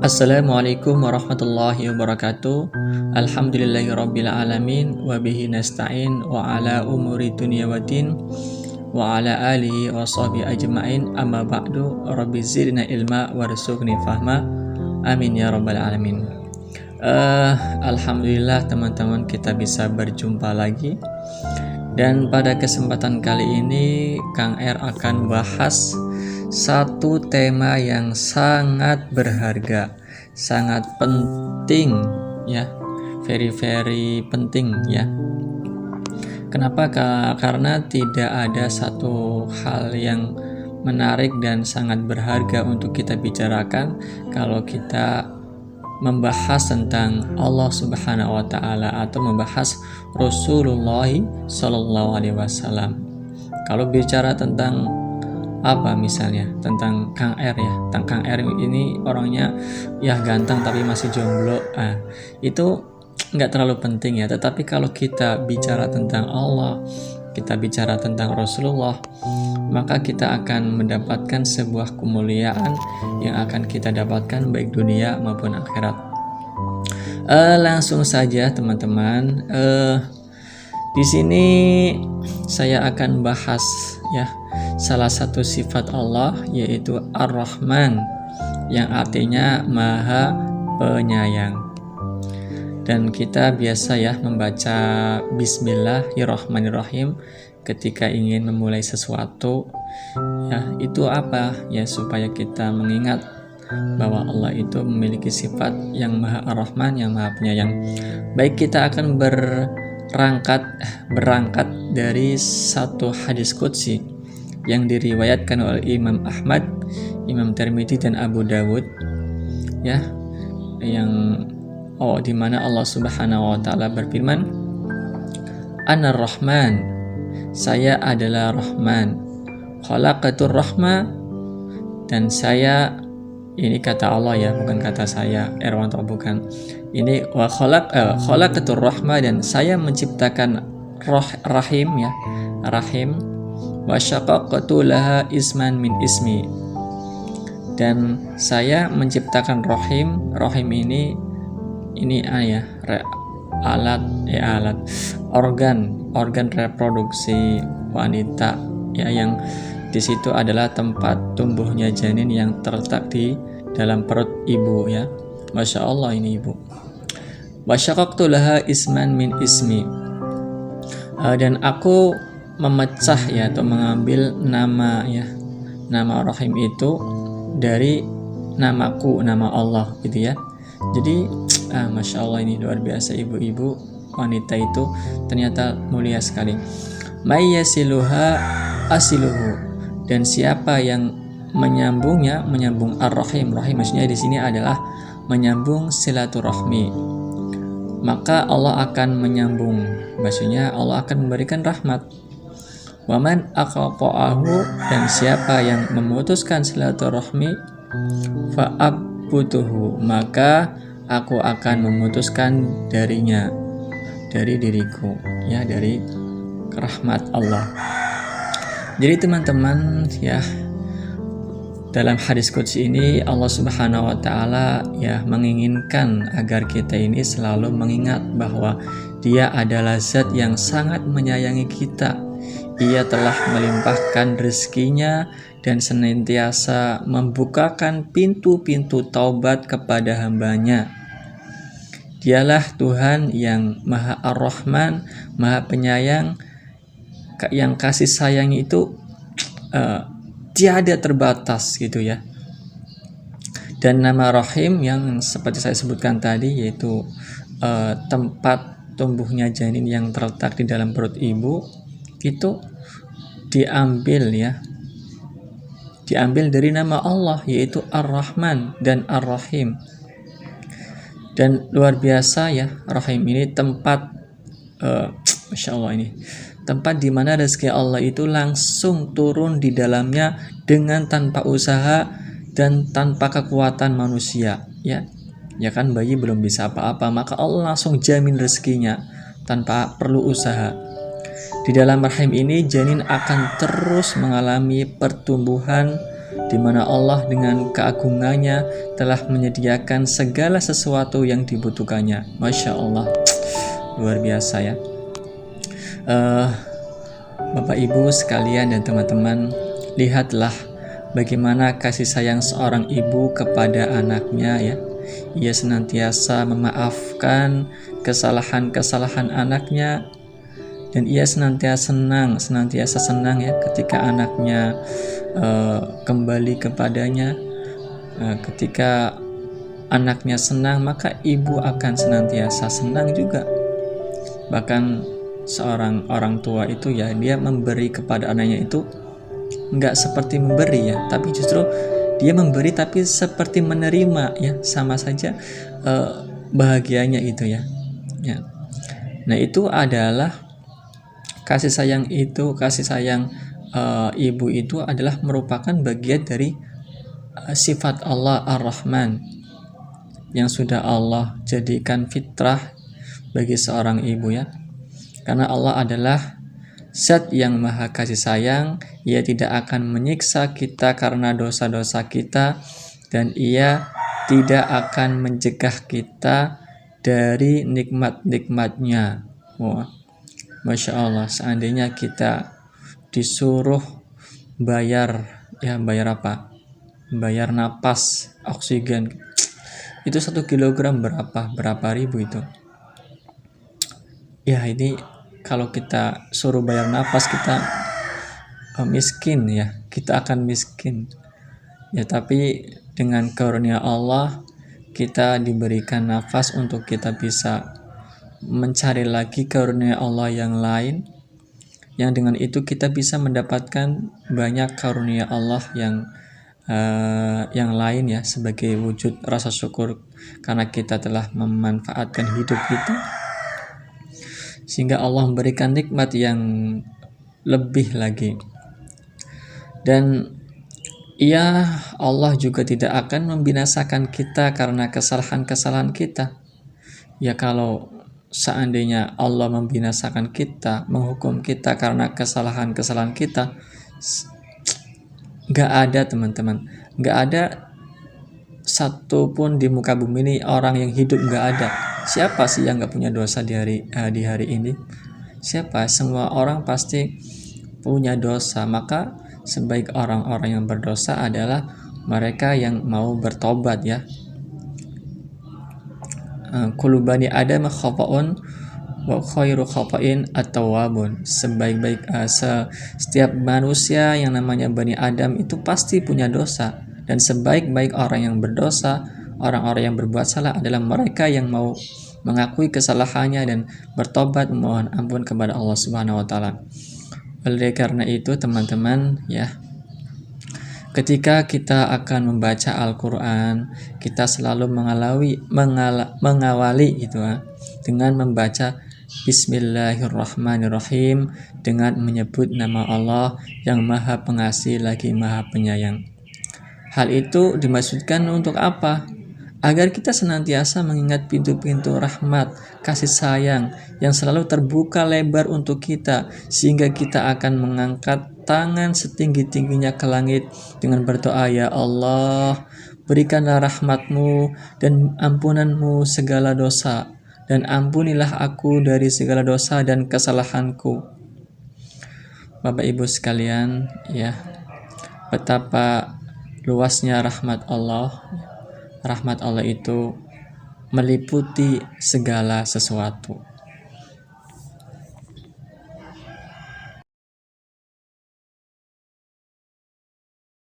Assalamualaikum warahmatullahi wabarakatuh. Alhamdulillahirabbil alamin wa bihi nasta'in wa ala umuri dunya waddin wa ala alihi wa sahbihi ajmain. Amma ba'du. Rabbi zidna ilma warzuqni fahma. Amin ya rabbal alamin. Alhamdulillah teman-teman, kita bisa berjumpa lagi. Dan pada kesempatan kali ini Kang R akan bahas satu tema yang sangat berharga, sangat penting ya, very penting ya. Kenapa? Karena tidak ada satu hal yang menarik dan sangat berharga untuk kita bicarakan kalau kita membahas tentang Allah Subhanahu wa taala atau membahas Rasulullah sallallahu alaihi wasallam. Kalau bicara tentang apa misalnya tentang Kang R ya, tentang Kang R ini orangnya ya ganteng tapi masih jomblo, itu nggak terlalu penting ya. Tetapi kalau kita bicara tentang Allah, kita bicara tentang Rasulullah, maka kita akan mendapatkan sebuah kemuliaan yang akan kita dapatkan baik dunia maupun akhirat. Langsung saja teman-teman, di sini saya akan bahas ya salah satu sifat Allah, yaitu Ar-Rahman, yang artinya Maha Penyayang. Dan kita biasa ya membaca Bismillahirrahmanirrahim ketika ingin memulai sesuatu. Ya, itu apa? Ya, supaya kita mengingat bahwa Allah itu memiliki sifat yang Maha Ar-Rahman, yang Maha Penyayang. Baik, kita akan berangkat dari satu hadis qudsi yang diriwayatkan oleh Imam Ahmad, Imam Tirmidzi dan Abu Dawud ya, yang di mana Allah Subhanahu wa taala berfirman, Anar Rahman, saya adalah Rahman, khalaqatur rahma, dan saya, ini kata Allah ya, bukan kata saya Erwanto, bukan, ini wa khalaqatur rahma, dan saya menciptakan rahim ya, rahim, wa syaqaqtu laha isman min ismi, dan saya menciptakan rahim ini ya, alat organ reproduksi wanita ya, yang di situ adalah tempat tumbuhnya janin yang terletak di dalam perut ibu ya. Masya Allah, ini ibu. Wa syaqaqtu laha isman min ismi, dan aku memecah ya atau mengambil nama ya, nama rahim itu dari namaku, nama Allah gitu ya. Jadi Masya Allah, ini luar biasa, ibu-ibu wanita itu ternyata mulia sekali. Mayyasiluha asiluhu, dan siapa yang menyambungnya, menyambung ar-rahim, rahim maksudnya di sini adalah menyambung silaturahmi, maka Allah akan menyambung, maksudnya Allah akan memberikan rahmat. Waman aqaqa'ahu, dan siapa yang memutuskan silaturahmi, fa'abbutuhu, maka aku akan memutuskan darinya, dari diriku ya, dari rahmat Allah. Jadi teman-teman ya, dalam hadis qudsi ini Allah Subhanahu wa taala ya menginginkan agar kita ini selalu mengingat bahwa Dia adalah zat yang sangat menyayangi kita. Ia telah melimpahkan rezekinya dan senantiasa membukakan pintu-pintu taubat kepada hambanya. Dialah Tuhan yang Maha Ar-Rahman, Maha Penyayang, yang kasih sayang itu tiada terbatas gitu ya. Dan nama Rahim yang seperti saya sebutkan tadi, yaitu tempat tumbuhnya janin yang terletak di dalam perut ibu, itu diambil dari nama Allah, yaitu Ar-Rahman dan Ar-Rahim. Dan luar biasa ya, rahim ini tempat Masya Allah, ini tempat di mana rezeki Allah itu langsung turun di dalamnya dengan tanpa usaha dan tanpa kekuatan manusia ya. Ya kan, bayi belum bisa apa-apa, maka Allah langsung jamin rezekinya tanpa perlu usaha. Di dalam rahim ini janin akan terus mengalami pertumbuhan di mana Allah dengan keagungannya telah menyediakan segala sesuatu yang dibutuhkannya. Masya Allah, luar biasa ya. Bapak Ibu sekalian dan teman-teman, lihatlah bagaimana kasih sayang seorang ibu kepada anaknya ya. Ia senantiasa memaafkan kesalahan-kesalahan anaknya, dan ia senantiasa senang ya ketika anaknya kembali kepadanya. Ketika anaknya senang, maka ibu akan senantiasa senang juga. Bahkan seorang orang tua itu ya, dia memberi kepada anaknya itu nggak seperti memberi ya, tapi justru dia memberi tapi seperti menerima ya, sama saja bahagianya itu ya. Nah itu adalah kasih sayang ibu itu adalah merupakan bagian dari sifat Allah Ar-Rahman yang sudah Allah jadikan fitrah bagi seorang ibu ya. Karena Allah adalah Zat yang maha kasih sayang, Ia tidak akan menyiksa kita karena dosa-dosa kita, dan Ia tidak akan mencegah kita dari nikmat-nikmatnya. Wah, Masya Allah, seandainya kita disuruh bayar apa? Bayar napas, oksigen. Itu 1 kilogram berapa ribu itu? Ya ini kalau kita suruh bayar napas, kita miskin ya, kita akan miskin ya. Tapi dengan karunia Allah kita diberikan nafas untuk kita bisa mencari lagi karunia Allah yang lain, yang dengan itu kita bisa mendapatkan banyak karunia Allah yang lain ya, sebagai wujud rasa syukur karena kita telah memanfaatkan hidup kita, sehingga Allah memberikan nikmat yang lebih lagi. Dan Allah juga tidak akan membinasakan kita karena kesalahan-kesalahan kita ya. Kalau seandainya Allah membinasakan kita, menghukum kita karena kesalahan-kesalahan kita, gak ada teman-teman, gak ada satu pun di muka bumi ini orang yang hidup, gak ada. Siapa sih yang gak punya dosa di hari ini? Siapa? Semua orang pasti punya dosa. Maka sebaik orang-orang yang berdosa adalah mereka yang mau bertobat ya. Kullu bani Adam khata'un wa khairu khata'in at-tawwabun. Setiap manusia yang namanya Bani Adam itu pasti punya dosa, dan sebaik-baik orang yang berdosa, orang-orang yang berbuat salah adalah mereka yang mau mengakui kesalahannya dan bertobat memohon ampun kepada Allah Subhanahu wa taala. Oleh karena itu teman-teman ya, ketika kita akan membaca Al-Qur'an, kita selalu mengawali gitu dengan membaca Bismillahirrahmanirrahim, dengan menyebut nama Allah yang Maha Pengasih lagi Maha Penyayang. Hal itu dimaksudkan untuk apa? Agar kita senantiasa mengingat pintu-pintu rahmat, kasih sayang yang selalu terbuka lebar untuk kita, sehingga kita akan mengangkat tangan setinggi-tingginya ke langit dengan berdoa, Ya Allah, berikanlah rahmat-Mu dan ampunan-Mu segala dosa, dan ampunilah aku dari segala dosa dan kesalahanku. Bapak Ibu sekalian ya, betapa luasnya rahmat Allah. Rahmat Allah itu meliputi segala sesuatu.